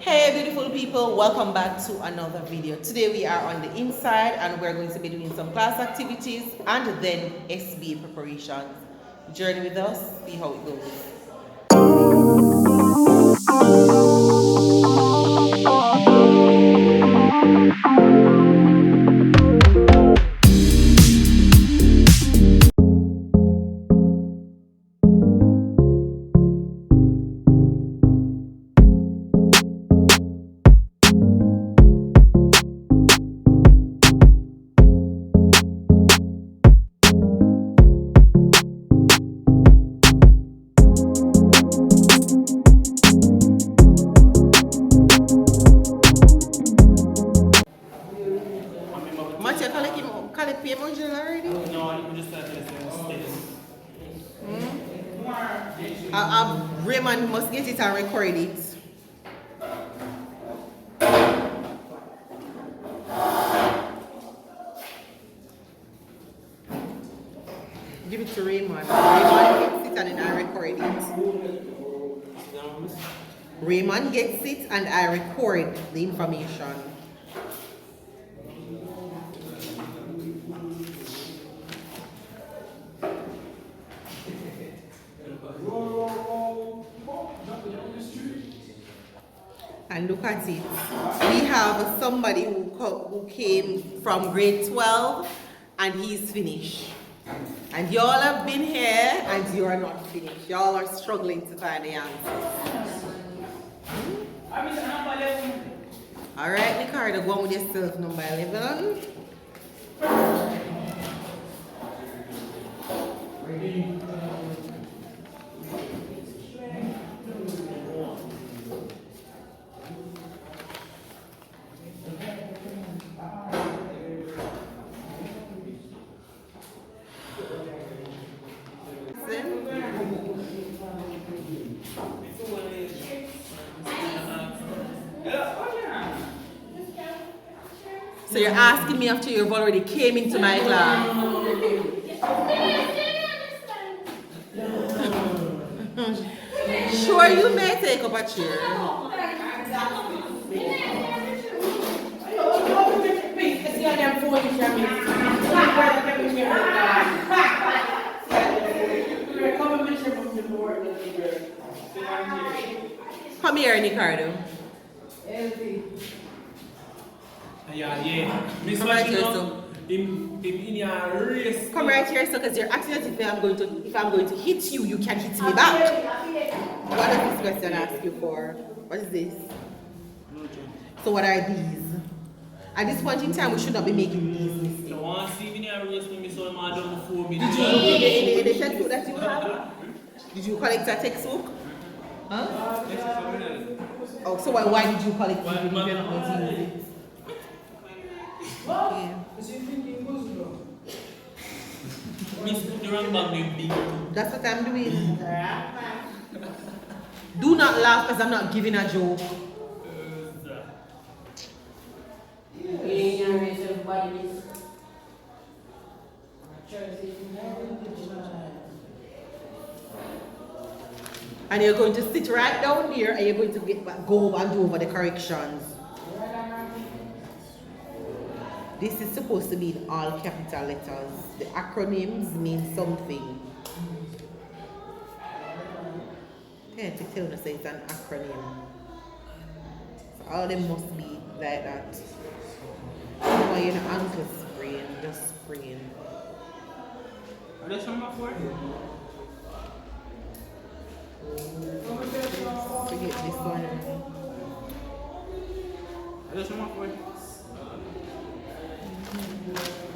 Hey beautiful people, welcome back to another video. Today we are on the inside and we're going to be doing some class activities and then SBA preparations. Journey with us, see how it goes. Matthew, call it payment already? No, you just start to say Raymond must get it and record it. Give it to Raymond. Raymond gets it and then I record it. Raymond gets it and I record the information. And look at it. We have somebody who came from grade 12 and he's finished. And y'all have been here and you are not finished. Y'all are struggling to find the answers. Alright, Ricardo, go on with yourself, number 11. So you're asking me after you've already came into my class? Sure, you may take up a chair. Come here, Ricardo. Yeah. Come right here, so. Come right here, so, because you're acting as if I'm going to hit you, you can hit me back. What does this question ask you for? What is this? So what are these? At this point in time, we should not be making these mistakes. Did you look in the textbook that you have? Did you collect a textbook? Huh? Oh, so why did you collect it if you're not going to use it? Yeah. That's what I'm doing. Do not laugh because I'm not giving a joke. And you're going to sit right down there and you're going to go and do over the corrections. This is supposed to be in all capital letters. The acronyms mean something. Can't you tell us it's an acronym? So all of them must be like that. Why you're an ankle sprain, just sprain. Are there some more for Forget this one. Are there some more for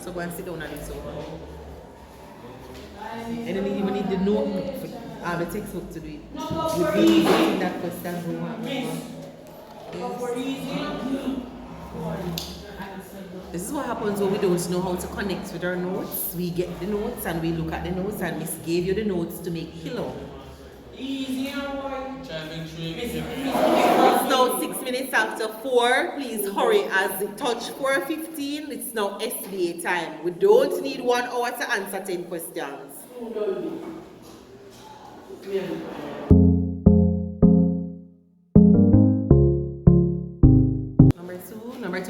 So go and sit down and it's over. And then you even need the notebook for the textbook to do it. You've been using that question go on. This is what happens when we don't know how to connect with our notes. We get the notes and we look at the notes and Miss gave you the notes to make kilo. It's now 6 minutes after 4. Please hurry as it touch 4:15. It's now SBA time. We don't need 1 hour to answer 10 questions.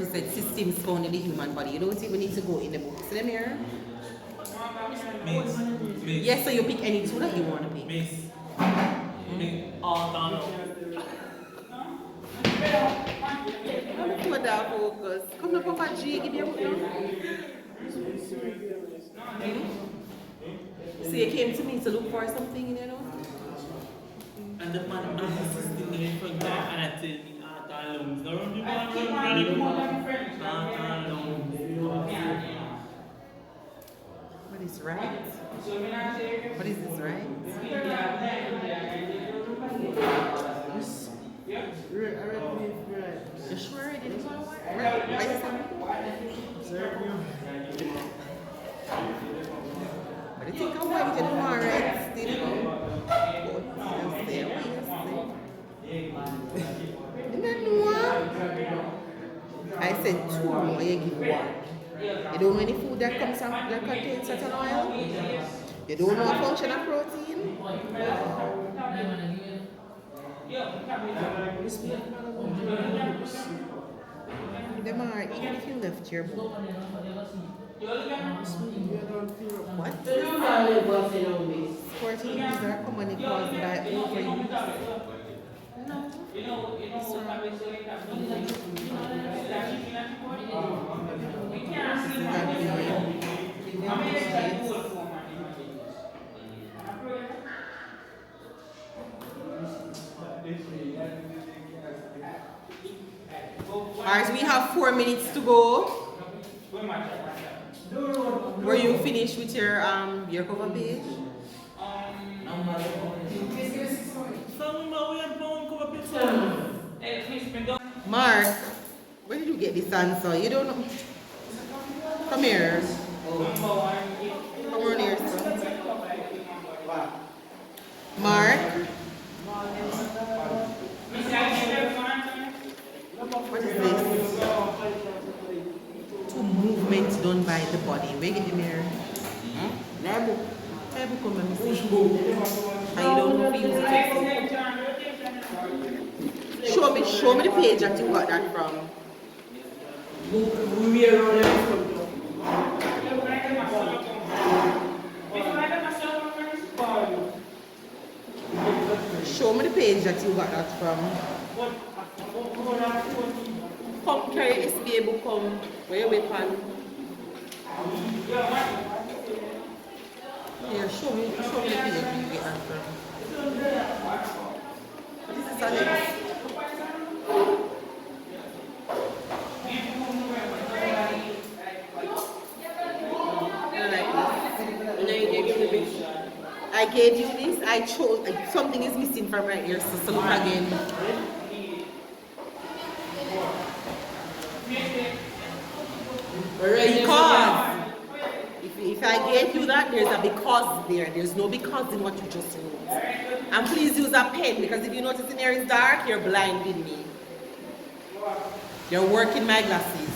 2 said systems found in the human body. You don't even need to go in the book. See them here? Miss. Yes, so you pick any two that you want to pick. Miss. All done. I'm put that focus. Come to Papa G, give me a book now. So you came to me to look for something, you know? And the man assisting me in front of and I tell me, lungs. Don't you want to What is right? What is this, right? You sure it didn't go away? Why is that? But you think I'm going to do more right still? I said 2 more, you give 1. You don't know any food that comes from that contains certain oil? You don't know a function of protein? Them are, even if you left your book. What? Sporting injuries are commonly caused by overuse. No. Alright, we have 4 minutes to go. Were you finished with your cover page? Mark, where did you get this answer? You don't know. Come here. Come on here, son. Mark. What is this? 2 movements done by the body. Where get the mirror? Never come and see. And you don't know if you use it. Show me the page that you got that from. Show me the page that you got that from. Come carry this baby, come. Where your weapon? Here, show me the page that you get that from. This is Alex. I gave you this. I chose something is missing from right here, so look again. Because if I gave you that, there's a because there. There's no because in what you just wrote. And please use a pen, because if you notice in here is dark, you're blinding me. You're working my glasses.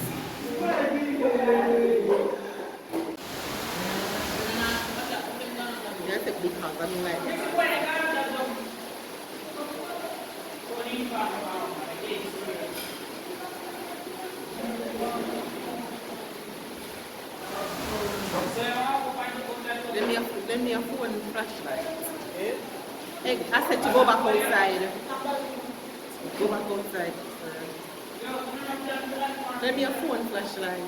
There's a because, I don't like it. Lend me a phone and flashlight. Hey, I said to go back outside. Go back outside. Lend me a phone and flashlight.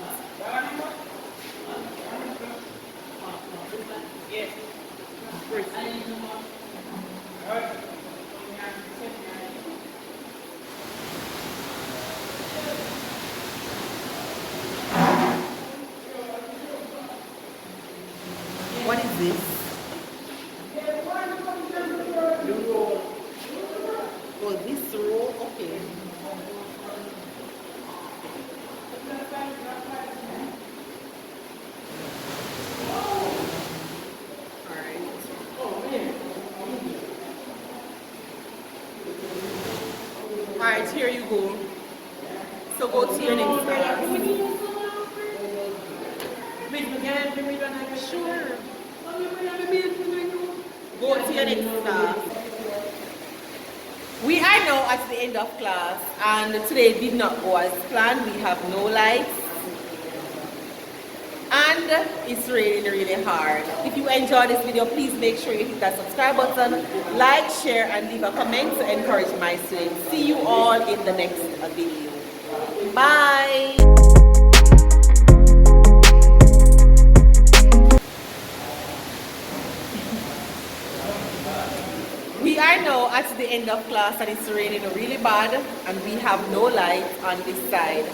Yes. What is this? Oh, this row? Okay. Alright, here you go. So go to your next class. Sure. Go to your next class. We are now at the end of class and today did not go as planned. We have no lights and it's raining really hard. If you enjoyed this video, please make sure you hit that subscribe button, like, share and leave a comment to encourage my students. See you all in the next video. Bye! We are now at the end of class and it's raining really bad and we have no light on this side.